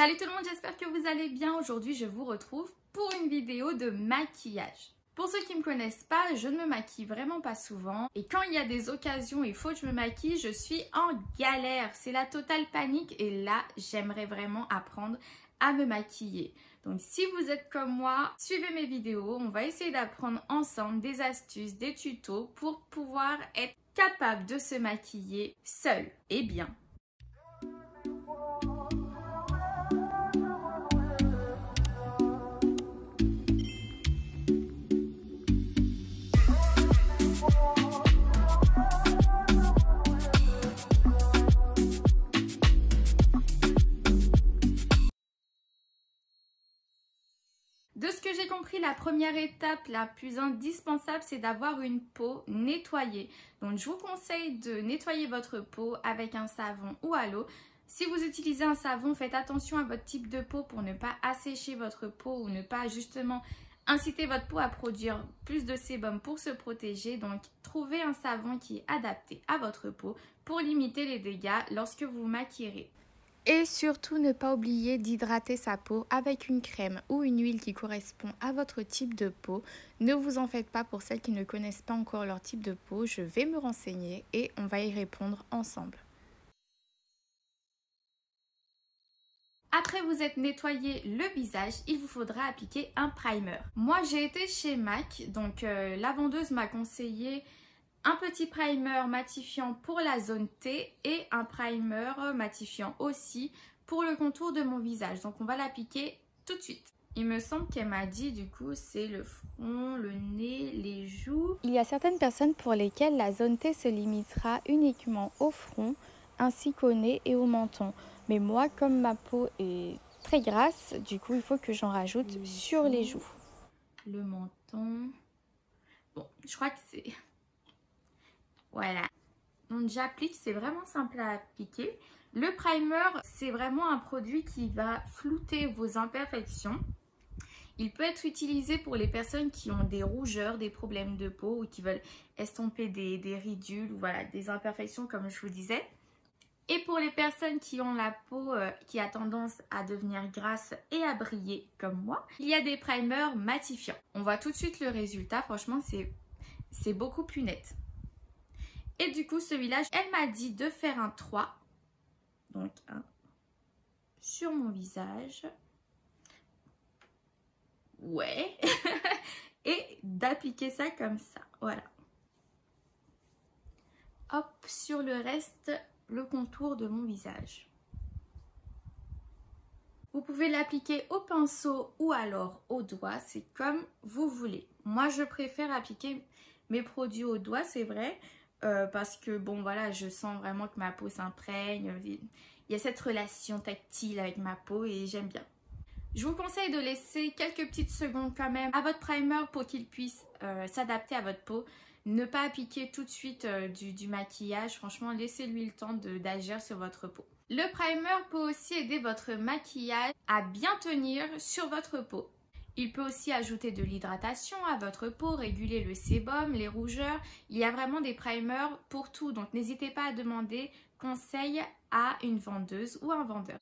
Salut tout le monde, j'espère que vous allez bien. Aujourd'hui, je vous retrouve pour une vidéo de maquillage. Pour ceux qui ne me connaissent pas, je ne me maquille vraiment pas souvent. Et quand il y a des occasions et il faut que je me maquille, je suis en galère. C'est la totale panique et là, j'aimerais vraiment apprendre à me maquiller. Donc si vous êtes comme moi, suivez mes vidéos. On va essayer d'apprendre ensemble des astuces, des tutos pour pouvoir être capable de se maquiller seul et bien. De ce que j'ai compris, la première étape la plus indispensable, c'est d'avoir une peau nettoyée. Donc, je vous conseille de nettoyer votre peau avec un savon ou à l'eau. Si vous utilisez un savon, faites attention à votre type de peau pour ne pas assécher votre peau ou ne pas justement inciter votre peau à produire plus de sébum pour se protéger. Donc, trouvez un savon qui est adapté à votre peau pour limiter les dégâts lorsque vous vous maquillerez. Et surtout, ne pas oublier d'hydrater sa peau avec une crème ou une huile qui correspond à votre type de peau. Ne vous en faites pas pour celles qui ne connaissent pas encore leur type de peau. Je vais me renseigner et on va y répondre ensemble. Après vous êtes nettoyé le visage, il vous faudra appliquer un primer. Moi, j'ai été chez MAC, donc la vendeuse m'a conseillé un petit primer matifiant pour la zone T et un primer matifiant aussi pour le contour de mon visage. Donc on va l'appliquer tout de suite. Il me semble qu'elle m'a dit du coup c'est le front, le nez, les joues. Il y a certaines personnes pour lesquelles la zone T se limitera uniquement au front ainsi qu'au nez et au menton. Mais moi, comme ma peau est très grasse, du coup il faut que j'en rajoute sur les joues. Le menton. Bon, je crois que c'est... Voilà, donc j'applique, c'est vraiment simple à appliquer. Le primer, c'est vraiment un produit qui va flouter vos imperfections. Il peut être utilisé pour les personnes qui ont des rougeurs, des problèmes de peau ou qui veulent estomper des ridules ou voilà, des imperfections comme je vous disais. Et pour les personnes qui ont la peau qui a tendance à devenir grasse et à briller comme moi, il y a des primers matifiants. On voit tout de suite le résultat, franchement c'est beaucoup plus net. Et du coup, celui-là, elle m'a dit de faire un 3. Donc, un sur mon visage. Ouais. Et d'appliquer ça comme ça. Voilà. Hop, sur le reste, le contour de mon visage. Vous pouvez l'appliquer au pinceau ou alors au doigt. C'est comme vous voulez. Moi, je préfère appliquer mes produits au doigt, c'est vrai. Parce que bon voilà, je sens vraiment que ma peau s'imprègne, il y a cette relation tactile avec ma peau et j'aime bien. Je vous conseille de laisser quelques petites secondes quand même à votre primer pour qu'il puisse s'adapter à votre peau. Ne pas appliquer tout de suite du maquillage, franchement laissez-lui le temps d'agir sur votre peau. Le primer peut aussi aider votre maquillage à bien tenir sur votre peau. Il peut aussi ajouter de l'hydratation à votre peau, réguler le sébum, les rougeurs. Il y a vraiment des primers pour tout. Donc n'hésitez pas à demander conseil à une vendeuse ou un vendeur.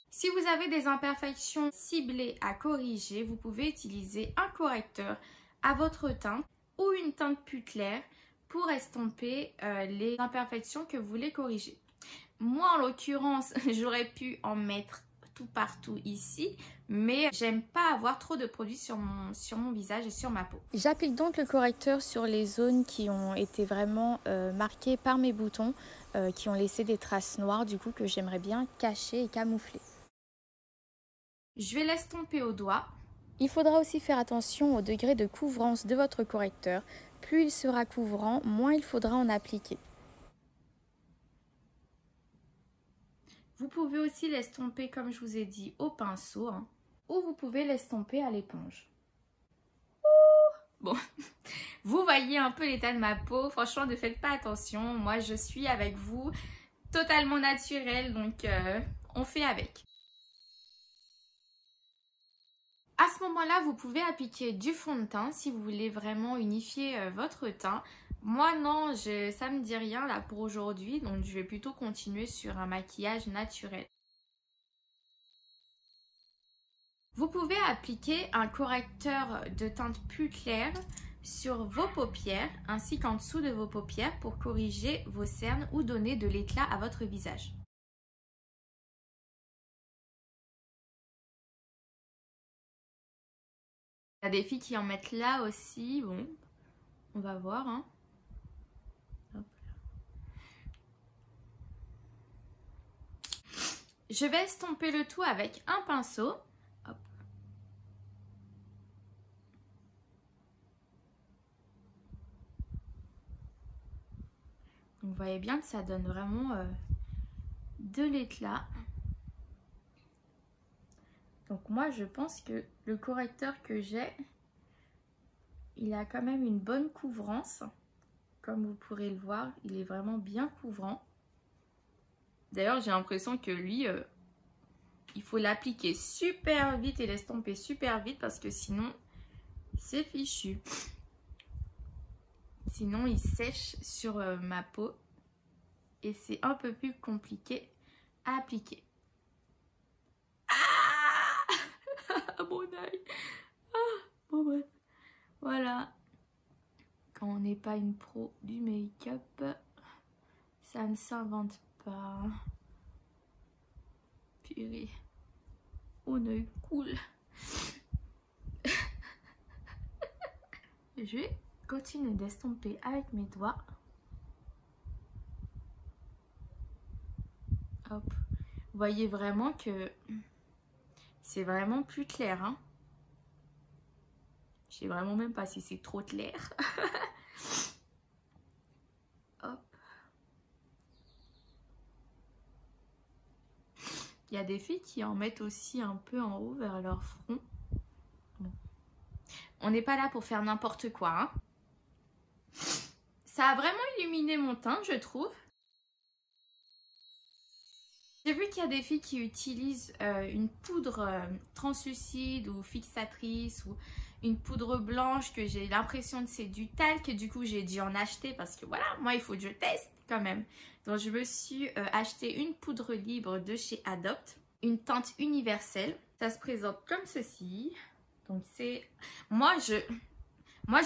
Si vous avez des imperfections ciblées à corriger, vous pouvez utiliser un correcteur à votre teinte ou une teinte plus claire pour estomper les imperfections que vous voulez corriger. Moi en l'occurrence, j'aurais pu en mettre tout partout ici, mais j'aime pas avoir trop de produits sur mon visage et sur ma peau. J'applique donc le correcteur sur les zones qui ont été vraiment marquées par mes boutons, qui ont laissé des traces noires du coup que j'aimerais bien cacher et camoufler. Je vais l'estomper au doigt. Il faudra aussi faire attention au degré de couvrance de votre correcteur. Plus il sera couvrant, moins il faudra en appliquer. Vous pouvez aussi l'estomper, comme je vous ai dit, au pinceau, hein, ou vous pouvez l'estomper à l'éponge. Bon, vous voyez un peu l'état de ma peau. Franchement, ne faites pas attention. Moi, je suis avec vous, totalement naturelle, donc on fait avec. À ce moment-là, vous pouvez appliquer du fond de teint si vous voulez vraiment unifier votre teint. Moi non, ça me dit rien là pour aujourd'hui, donc je vais plutôt continuer sur un maquillage naturel. Vous pouvez appliquer un correcteur de teinte plus claire sur vos paupières ainsi qu'en dessous de vos paupières pour corriger vos cernes ou donner de l'éclat à votre visage. Il y a des filles qui en mettent là aussi, bon, on va voir. Hein. Hop. Je vais estomper le tout avec un pinceau. Hop. Vous voyez bien que ça donne vraiment de l'éclat. Donc moi je pense que le correcteur que j'ai, il a quand même une bonne couvrance. Comme vous pourrez le voir, il est vraiment bien couvrant. D'ailleurs j'ai l'impression que lui, il faut l'appliquer super vite et l'estomper super vite parce que sinon c'est fichu. Sinon il sèche sur ma peau et c'est un peu plus compliqué à appliquer. Mon œil. Bon bref. Voilà. Quand on n'est pas une pro du make-up, ça ne s'invente pas. Purée. Mon œil coule. Je vais continuer d'estomper avec mes doigts. Hop. Vous voyez vraiment que c'est vraiment plus clair. Hein. Je sais vraiment même pas si c'est trop clair. Hop. Il y a des filles qui en mettent aussi un peu en haut vers leur front. Bon. On n'est pas là pour faire n'importe quoi. Hein. Ça a vraiment illuminé mon teint, je trouve. J'ai vu qu'il y a des filles qui utilisent une poudre translucide ou fixatrice ou une poudre blanche que j'ai l'impression que c'est du talc. Du coup, j'ai dû en acheter parce que voilà, moi, il faut que je teste quand même. Donc, je me suis acheté une poudre libre de chez Adopt, une teinte universelle. Ça se présente comme ceci. Donc, c'est... Moi, j'ai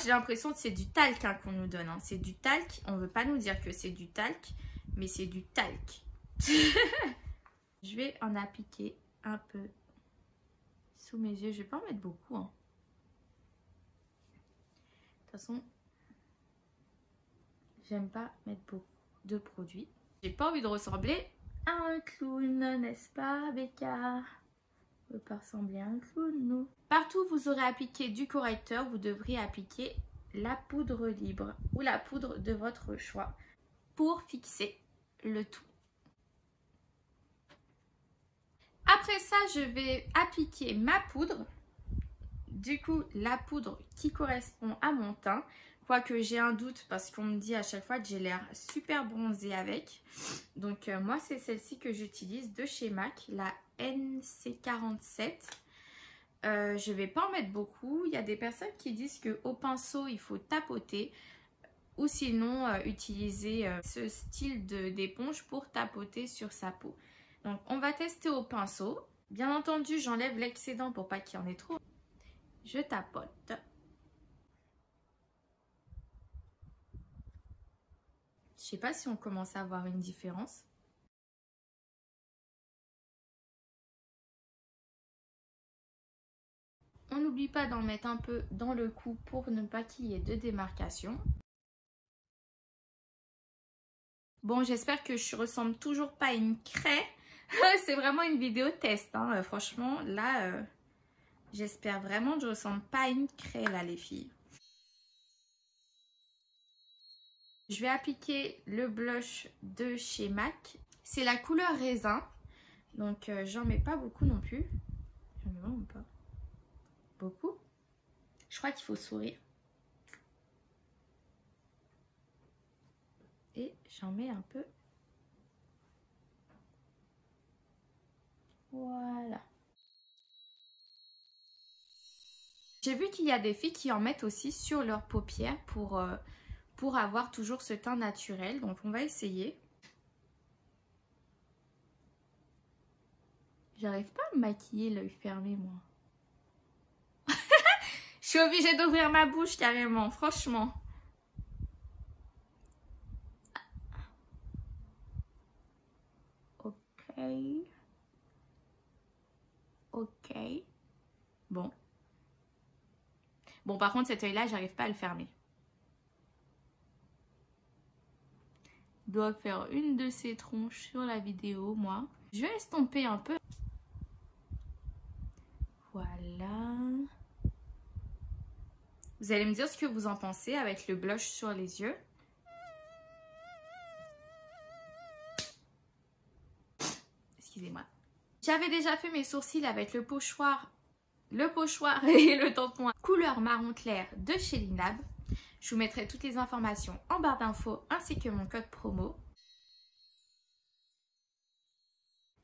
l'impression que c'est du talc hein, qu'on nous donne. Hein. C'est du talc. On ne veut pas nous dire que c'est du talc, mais c'est du talc. Je vais en appliquer un peu sous mes yeux. Je vais pas en mettre beaucoup. Hein. De toute façon, j'aime pas mettre beaucoup de produits. J'ai pas envie de ressembler à un clown, n'est-ce pas, Becca? On veut pas ressembler à un clown, nous. Partout où vous aurez appliqué du correcteur, vous devrez appliquer la poudre libre ou la poudre de votre choix pour fixer le tout. Après ça, je vais appliquer ma poudre. Du coup, la poudre qui correspond à mon teint. Quoique j'ai un doute parce qu'on me dit à chaque fois que j'ai l'air super bronzée avec. Donc moi, c'est celle-ci que j'utilise de chez MAC, la NC47. Je vais pas en mettre beaucoup. Il y a des personnes qui disent qu'au pinceau, il faut tapoter. Ou sinon, utiliser ce style d'éponge pour tapoter sur sa peau. Donc, on va tester au pinceau. Bien entendu, j'enlève l'excédent pour pas qu'il y en ait trop. Je tapote. Je sais pas si on commence à avoir une différence. On n'oublie pas d'en mettre un peu dans le cou pour ne pas qu'il y ait de démarcation. Bon, j'espère que je ressemble toujours pas à une craie. C'est vraiment une vidéo test. Hein. Franchement, là, j'espère vraiment que je ressemble pas à une craie, là, les filles. Je vais appliquer le blush de chez MAC. C'est la couleur raisin. Donc, j'en mets pas beaucoup non plus. J'en mets vraiment pas beaucoup. Je crois qu'il faut sourire. Et j'en mets un peu. Voilà. J'ai vu qu'il y a des filles qui en mettent aussi sur leurs paupières pour pour avoir toujours ce teint naturel. Donc on va essayer. J'arrive pas à me maquiller l'œil fermé moi. Je suis obligée d'ouvrir ma bouche carrément, franchement. Ok. Ok. Bon. Bon, par contre, cet œil-là, j'arrive pas à le fermer. Je dois faire une de ces tronches sur la vidéo, moi. Je vais estomper un peu. Voilà. Vous allez me dire ce que vous en pensez avec le blush sur les yeux. Excusez-moi. J'avais déjà fait mes sourcils avec le pochoir et le tampon couleur marron clair de chez Linab. Je vous mettrai toutes les informations en barre d'infos ainsi que mon code promo.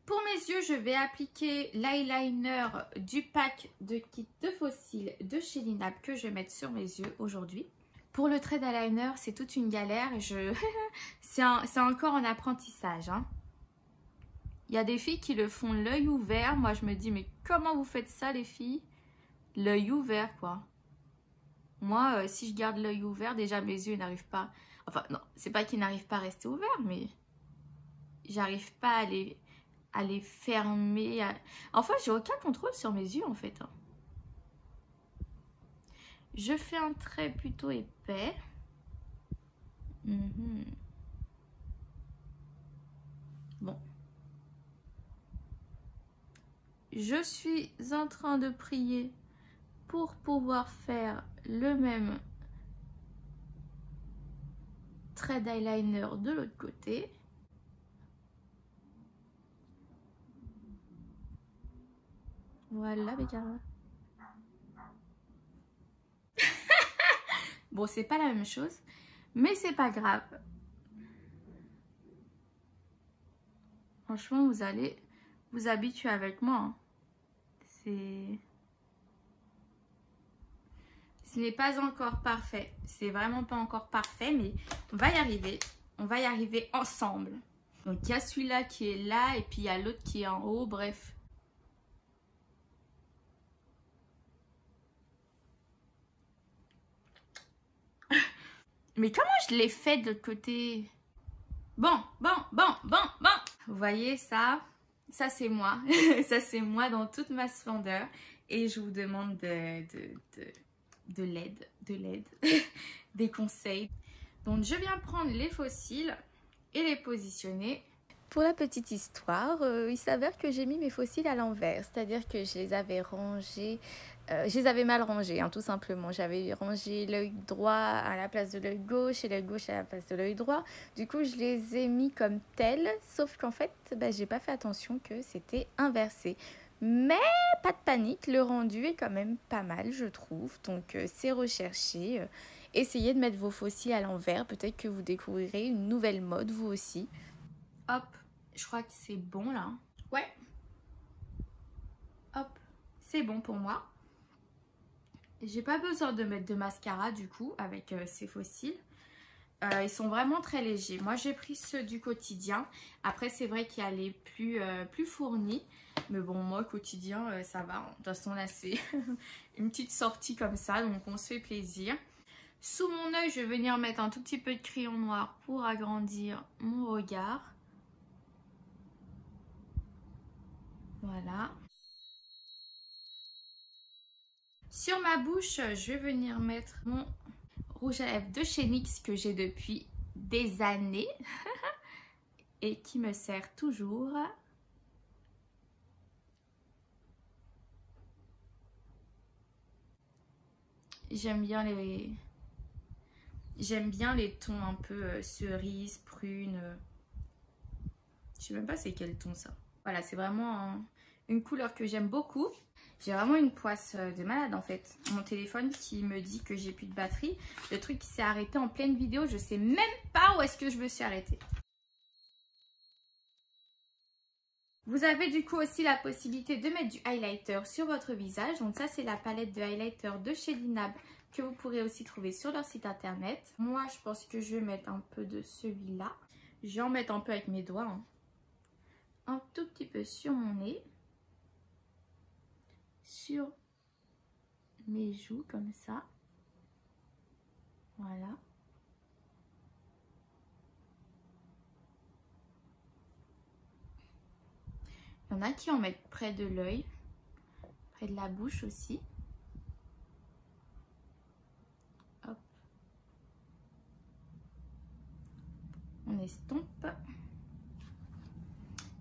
Pour mes yeux, je vais appliquer l'eyeliner du pack de kit de fossiles de chez Linab que je vais mettre sur mes yeux aujourd'hui. Pour le trait d'eyeliner, c'est toute une galère. C'est encore en apprentissage. Hein. Il y a des filles qui le font l'œil ouvert. Moi, je me dis, mais comment vous faites ça, les filles? L'œil ouvert, quoi. Moi, si je garde l'œil ouvert, déjà, mes yeux n'arrivent pas... Enfin, non, c'est pas qu'ils n'arrivent pas à rester ouverts, mais... J'arrive pas à les fermer. Enfin, j'ai aucun contrôle sur mes yeux, en fait. Hein. Je fais un trait plutôt épais. Bon. Je suis en train de prier pour pouvoir faire le même trait d'eyeliner de l'autre côté. Voilà, Bécara. Bon, c'est pas la même chose, mais c'est pas grave. Franchement, vous allez vous habituer avec moi. Hein. Ce n'est pas encore parfait. C'est vraiment pas encore parfait, mais on va y arriver. On va y arriver ensemble. Donc, il y a celui-là qui est là et puis il y a l'autre qui est en haut. Bref. Mais comment je l'ai fait de l'autre côté? Bon. Vous voyez ça? Ça, c'est moi. Ça, c'est moi dans toute ma splendeur. Et je vous demande de l'aide, des conseils. Donc, je viens prendre les fossiles et les positionner. Pour la petite histoire, il s'avère que j'ai mis mes fossiles à l'envers. C'est-à-dire que je les avais rangés... je les avais mal rangés, hein, tout simplement. J'avais rangé l'œil droit à la place de l'œil gauche et l'œil gauche à la place de l'œil droit. Du coup, je les ai mis comme tels, sauf qu'en fait, j'ai pas fait attention que c'était inversé. Mais pas de panique, le rendu est quand même pas mal, je trouve. Donc, c'est recherché. Essayez de mettre vos fossiles à l'envers. Peut-être que vous découvrirez une nouvelle mode, vous aussi. Hop, je crois que c'est bon, là. Ouais. Hop, c'est bon pour moi. J'ai pas besoin de mettre de mascara du coup avec ces fossiles. Ils sont vraiment très légers. Moi j'ai pris ceux du quotidien. Après c'est vrai qu'il y a les plus fournis. Mais bon moi quotidien ça va. De toute façon là c'est une petite sortie comme ça. Donc on se fait plaisir. Sous mon œil je vais venir mettre un tout petit peu de crayon noir pour agrandir mon regard. Voilà. Sur ma bouche, je vais venir mettre mon rouge à lèvres de chez NYX que j'ai depuis des années et qui me sert toujours. J'aime bien les tons un peu cerise, prune. Je sais même pas c'est quel ton ça. Voilà, c'est vraiment une couleur que j'aime beaucoup. J'ai vraiment une poisse de malade en fait. Mon téléphone qui me dit que j'ai plus de batterie. Le truc qui s'est arrêté en pleine vidéo. Je sais même pas où est-ce que je me suis arrêtée. Vous avez du coup aussi la possibilité de mettre du highlighter sur votre visage. Donc ça c'est la palette de highlighter de chez Linab que vous pourrez aussi trouver sur leur site internet. Moi, je pense que je vais mettre un peu de celui-là. Je vais en mettre un peu avec mes doigts. Hein. Un tout petit peu sur mon nez. Sur mes joues, comme ça. Voilà. Il y en a qui en mettent près de l'œil, près de la bouche aussi. Hop. On estompe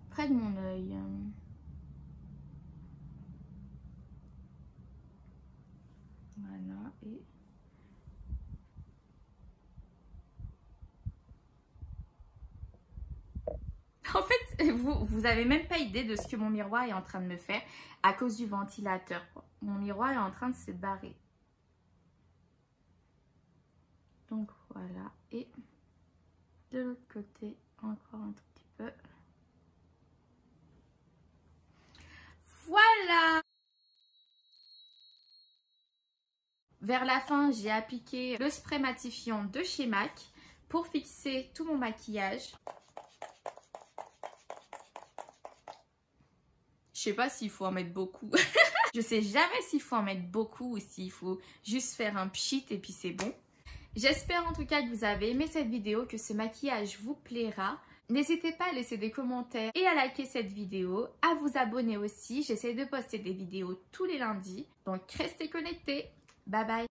près de mon œil. Voilà. Et en fait, vous avez même pas idée de ce que mon miroir est en train de me faire à cause du ventilateur. Mon miroir est en train de se barrer. Donc voilà. Et de l'autre côté, encore un tout petit peu. Voilà! Vers la fin, j'ai appliqué le spray matifiant de chez MAC pour fixer tout mon maquillage. Je sais pas s'il faut en mettre beaucoup. Je sais jamais s'il faut en mettre beaucoup ou s'il faut juste faire un pchit et puis c'est bon. J'espère en tout cas que vous avez aimé cette vidéo, que ce maquillage vous plaira. N'hésitez pas à laisser des commentaires et à liker cette vidéo, à vous abonner aussi. J'essaie de poster des vidéos tous les lundis, donc restez connectés. Bye bye.